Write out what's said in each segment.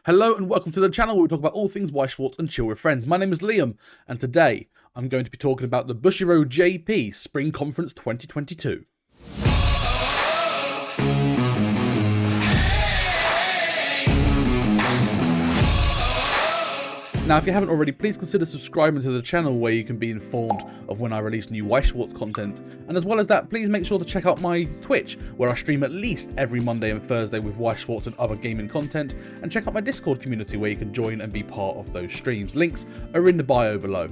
Hello and welcome to the channel where we talk about all things Weiss Schwarz and chill with friends. My name is Liam and today I'm going to be talking about the Bushiroad JP Spring Conference 2022. Now, if you haven't already, please consider subscribing to the channel where you can be informed of when I release new Weiss Schwarz content. And as well as that, please make sure to check out my Twitch, where I stream at least every Monday and Thursday with Weiss Schwarz and other gaming content. And check out my Discord community where you can join and be part of those streams. Links are in the bio below.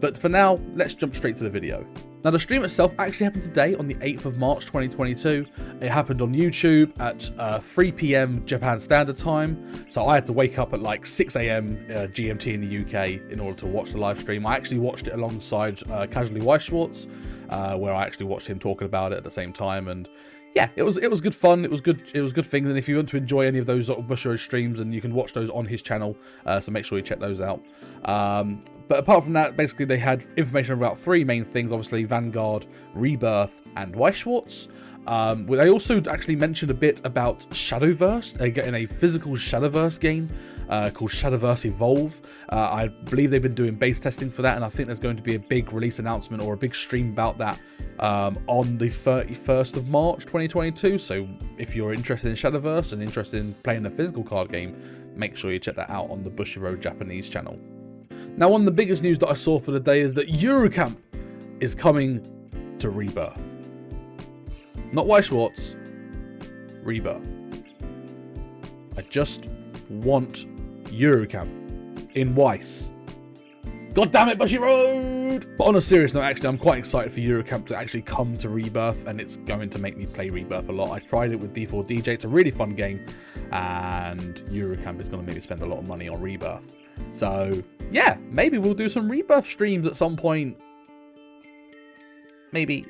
But for now, let's jump straight to the video. Now, the stream itself actually happened today on the 8th of March 2022. It happened on YouTube at 3 PM Japan Standard Time. So I had to wake up at like 6 AM GMT in the UK in order to watch the live stream. I actually watched it alongside Casually Weiss Schwarz, where I actually watched him talking about it at the same time. And yeah, it was good fun. It was good things. And if you want to enjoy any of those sort of Bushiroad streams, and you can watch those on his channel, so make sure you check those out. But apart from that, basically they had information about three main things: obviously Vanguard, Rebirth, and Weiss Schwarz. They also actually mentioned a bit about Shadowverse. They're getting a physical Shadowverse game called Shadowverse Evolve. I believe they've been doing beta testing for that, and I think there's going to be a big release announcement or a big stream about that on the 31st of March 2022. So if you're interested in Shadowverse and interested in playing a physical card game, make sure you check that out on the Bushiroad Japanese channel. Now, one of the biggest news that I saw for the day is that Eurocamp is coming to Rebirth. Not Weiss Schwarz, Rebirth. I just want Eurocamp in Weiss. God damn it, Bushiroad! But on a serious note, actually, I'm quite excited for Eurocamp to actually come to Rebirth, and it's going to make me play Rebirth a lot. I tried it with D4DJ, it's a really fun game, and Eurocamp is going to make me spend a lot of money on Rebirth. So, yeah, maybe we'll do some Rebirth streams at some point. Maybe.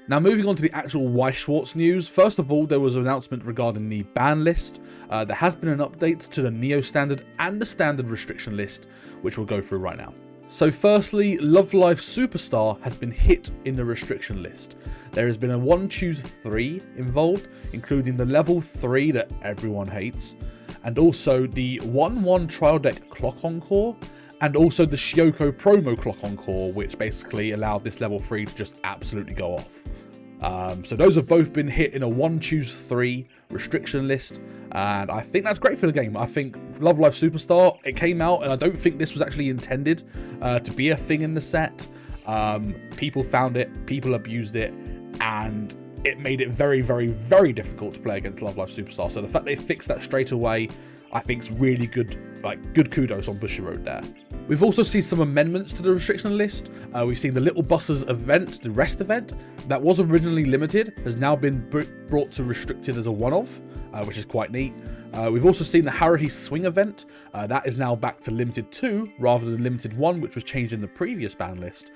Now, moving on to the actual Weiss Schwarz news. First of all, there was an announcement regarding the ban list. There has been an update to the Neo Standard and the Standard restriction list, which we'll go through right now. So firstly, Love Live Superstar has been hit in the restriction list. There has been a 1 choose 3 involved, including the level 3 that everyone hates, and also the 1/1 trial deck Clock Encore, and also the Shokokuro promo Clock Encore, which basically allowed this level 3 to just absolutely go off. So those have both been hit in a 1 choose 3 restriction list, and I think that's great for the game. I think Love Live Superstar, it came out, and I don't think this was actually intended to be a thing in the set. People found it, people abused it, and it made it very, very, very difficult to play against Love Live Superstar. So the fact they fixed that straight away, I think is really good, like good kudos on Bushiroad there. We've also seen some amendments to the restriction list. We've seen the Little Busters event, the rest event, that was originally limited, has now been brought to restricted as a one-off, which is quite neat. We've also seen the Harity Swing event. That is now back to limited 2 rather than limited 1, which was changed in the previous ban list.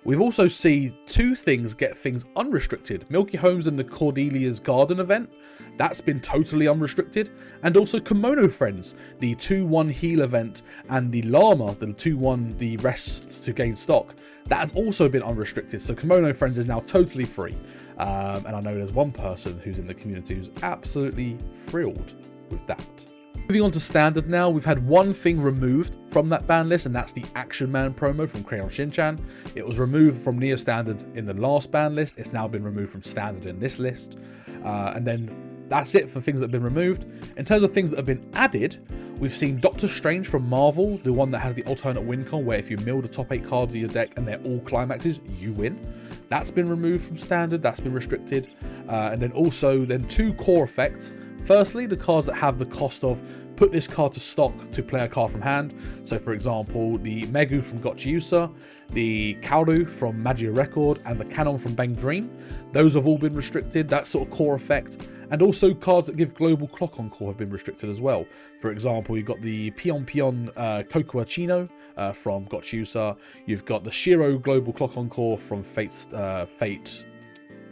We've also seen two things get things unrestricted. Milky Homes and the Cordelia's Garden event. That's been totally unrestricted. And also Kimono Friends, the 2-1 heal event, and the Llama, the 2-1 the rest to gain stock. That has also been unrestricted. So Kimono Friends is now totally free. And I know there's one person who's in the community who's absolutely thrilled with that. Moving on to Standard now, we've had one thing removed from that ban list, and that's the Action Man promo from Crayon Shin-chan. It was removed from Neo Standard in the last ban list. It's now been removed from Standard in this list. And then that's it for things that have been removed. In terms of things that have been added, we've seen Doctor Strange from Marvel, the one that has the alternate win con, where if you mill the top 8 cards of your deck and they're all climaxes, you win. That's been removed from Standard, that's been restricted. And then also two core effects. Firstly, the cards that have the cost of put this card to stock to play a card from hand. So for example, the Megu from Gotchiusa, the Kaoru from Magia Record, and the Cannon from Bang Dream. Those have all been restricted, that sort of core effect. And also cards that give global Clock Encore have been restricted as well. For example, you've got the Pion Pion Kokua Chino from Gotchiusa. You've got the Shiro Global Clock Encore from Fate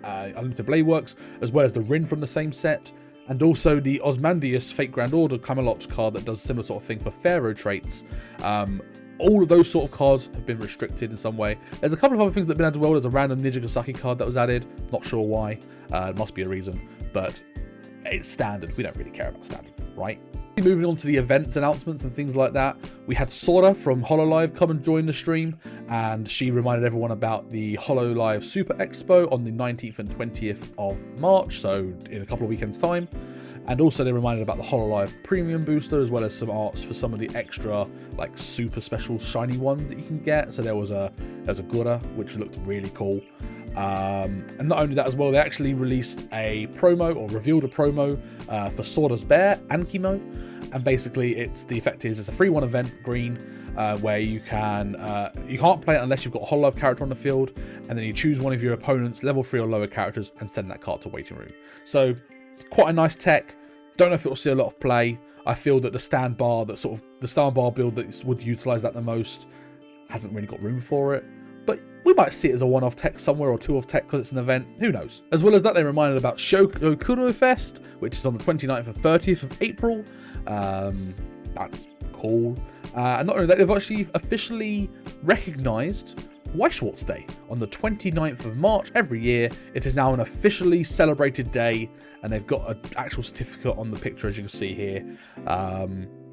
Unlimited Blade Works, as well as the Rin from the same set. And also the Osmandius Fate Grand Order Camelot card that does a similar sort of thing for Pharaoh traits. All of those sort of cards have been restricted in some way. There's a couple of other things that have been added as well. There's a random Nijigasaki card that was added. Not sure why. It must be a reason. But it's Standard. We don't really care about Standard, right? Moving on to the events announcements and things like that, we had Sora from HoloLive come and join the stream, and she reminded everyone about the HoloLive Super Expo on the 19th and 20th of March, so in a couple of weekends time. And also they reminded about the HoloLive Premium Booster, as well as some arts for some of the extra like super special shiny ones that you can get. So there was a Gura, which looked really cool. And not only that as well, they actually released a promo, or revealed a promo for Sora's Bear, Ankimo. And basically it's the effect is it's a free one event, green, where you can't play it unless you've got a HoloLive character on the field, and then you choose one of your opponent's level 3 or lower characters and send that card to waiting room. So it's quite a nice tech. Don't know if it'll see a lot of play. I feel that the stand bar build that would utilize that the most hasn't really got room for it. But we might see it as a one-off tech somewhere, or two-off tech because it's an event. Who knows? As well as that, they reminded about Shokokuro Fest, which is on the 29th and 30th of April. That's cool. And not only that, they've actually officially recognised Weiss Day on the 29th of March every year. It is now an officially celebrated day, and they've got an actual certificate on the picture, as you can see here.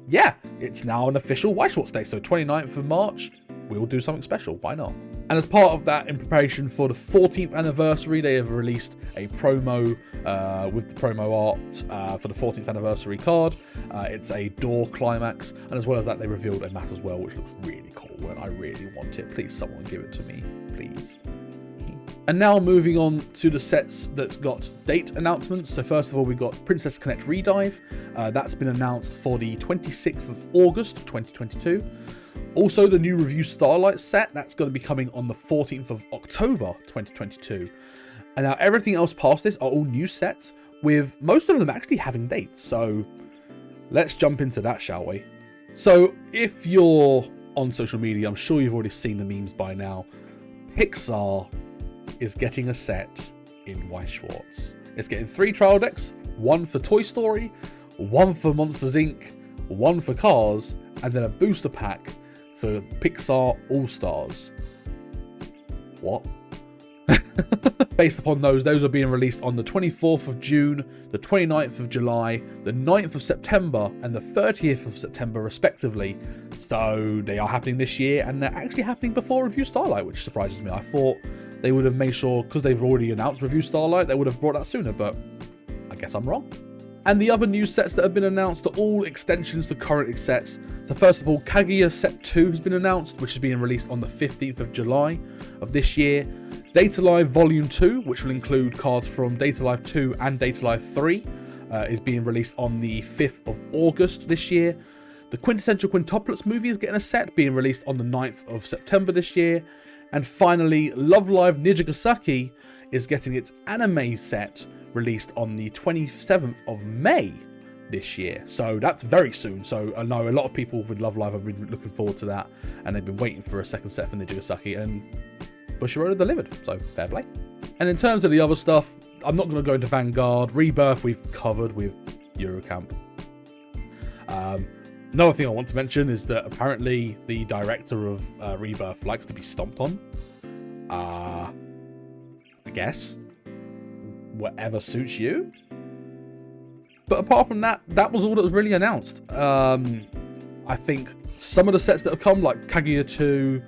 Yeah, it's now an official Weiss Day. So 29th of March, we'll do something special. Why not? And as part of that, in preparation for the 14th anniversary, they have released a promo with the promo art for the 14th anniversary card. It's a door climax, and as well as that, they revealed a map as well, which looks really cool, and I really want it. Please, someone give it to me, please. And now moving on to the sets that got date announcements. So first of all, we got Princess Connect Redive. That's been announced for the 26th of August 2022. Also, the new Review Starlight set, that's going to be coming on the 14th of October 2022. And now everything else past this are all new sets, with most of them actually having dates. So let's jump into that, shall we? So if you're on social media, I'm sure you've already seen the memes by now. Pixar is getting a set in Weiss. It's getting 3 trial decks, one for Toy Story, one for Monsters Inc., one for Cars, and then a booster pack for Pixar All-Stars. What? Based upon those are being released on the 24th of June, the 29th of July, the 9th of September, and the 30th of September, respectively. So they are happening this year, and they're actually happening before Review Starlight, which surprises me. I thought they would have made sure, because they've already announced Review Starlight, they would have brought that sooner, but I guess I'm wrong. And the other new sets that have been announced are all extensions to current sets. So first of all, Kaguya Set 2 has been announced, which is being released on the 15th of July of this year. Data Live Volume 2, which will include cards from Data Live 2 and Data Live 3, is being released on the 5th of August this year. The Quintessential Quintuplets movie is getting a set, being released on the 9th of September this year. And finally, Love Live Nijigasaki is getting its anime set released on the 27th of May this year. So that's very soon. So I know a lot of people with Love Live have been looking forward to that, and they've been waiting for a second set for Nijigasaki, and Bushiroad delivered, so fair play. And in terms of the other stuff, I'm not going to go into Vanguard. Rebirth we've covered with Eurocamp. Another thing I want to mention is that apparently the director of Rebirth likes to be stomped on. I guess. Whatever suits you. But apart from that, that was all that was really announced. I think some of the sets that have come, like Kaguya 2,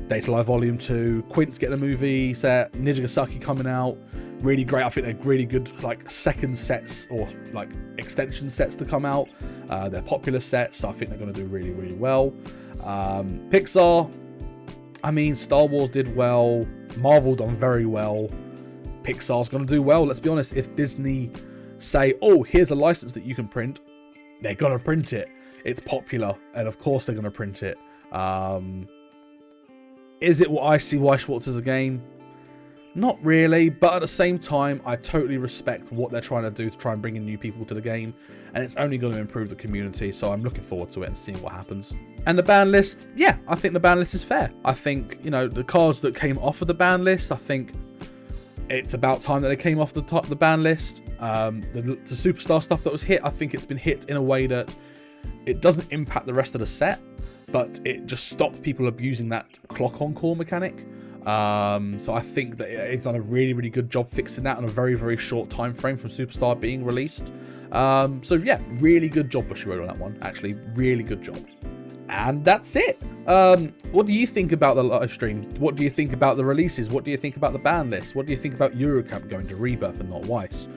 Data Live Volume 2, Quint's getting a movie set, Nijigasaki coming out, really great. I think they're really good, like second sets or like extension sets to come out. They're popular sets, so I think they're going to do really, really well. Pixar, I mean, Star Wars did well, Marvel done very well. Pixar's going to do well. Let's be honest, if Disney say, oh, here's a license that you can print, they're going to print it. It's popular, and of course they're going to print it. Is it what I see Weiss as a game? Not really, but at the same time, I totally respect what they're trying to do to try and bring in new people to the game, and it's only going to improve the community, so I'm looking forward to it and seeing what happens. And the ban list, yeah, I think the ban list is fair. I think, you know, the cards that came off of the ban list, I think it's about time that they came off the ban list. The superstar stuff that was hit, I think it's been hit in a way that it doesn't impact the rest of the set, but it just stopped people abusing that clock on call mechanic. So I think that it's done a really, really good job fixing that on a very, very short time frame from Superstar being released. So yeah, really good job, Bushiroad, on that one. Actually, really good job. And that's it. What do you think about the live stream? What do you think about the releases? What do you think about the ban list? What do you think about Eurocamp going to Rebirth and not Weiss?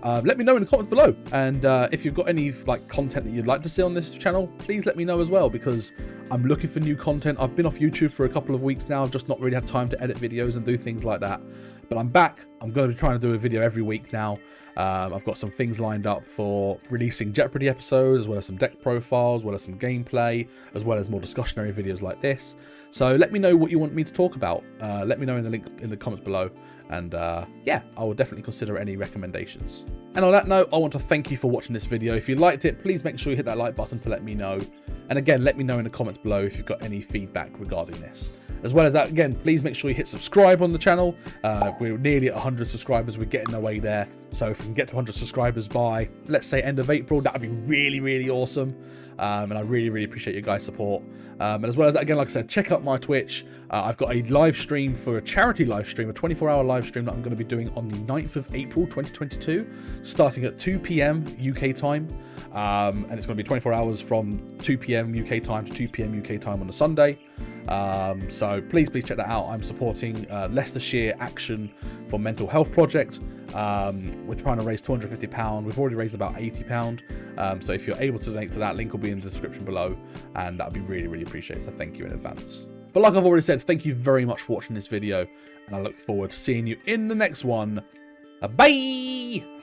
Let me know in the comments below. And if you've got any content that you'd like to see on this channel, please let me know as well, because I'm looking for new content. I've been off YouTube for a couple of weeks now. I've just not really had time to edit videos and do things like that. But I'm back. I'm going to be trying to do a video every week now. I've got some things lined up for releasing Jeopardy episodes, as well as some deck profiles, as well as some gameplay, as well as more discussionary videos like this. So let me know what you want me to talk about. Let me know in the link in the comments below. And yeah, I will definitely consider any recommendations. And on that note, I want to thank you for watching this video. If you liked it, please make sure you hit that like button to let me know. And again, let me know in the comments below if you've got any feedback regarding this. As well as that, again, please make sure you hit subscribe on the channel. We're nearly at 100 subscribers. We're getting our way there. So if we can get to 100 subscribers by, let's say, end of April, that would be really, really awesome. And I really, really appreciate your guys' support. And as well as that, again, like I said, check out my Twitch. I've got a live stream for a charity live stream, a 24-hour live stream that I'm going to be doing on the 9th of April 2022, starting at 2 p.m. UK time. And it's going to be 24 hours from 2 p.m. UK time to 2 p.m. UK time on a Sunday. So please check that out. I'm supporting Leicestershire Action for Mental Health Project. We're trying to raise £250. We've already raised about £80. So if you're able to donate to that, link will be in the description below, and that would be really, really appreciated. So thank you in advance. But like I've already said, thank you very much for watching this video, and I look forward to seeing you in the next one. Bye!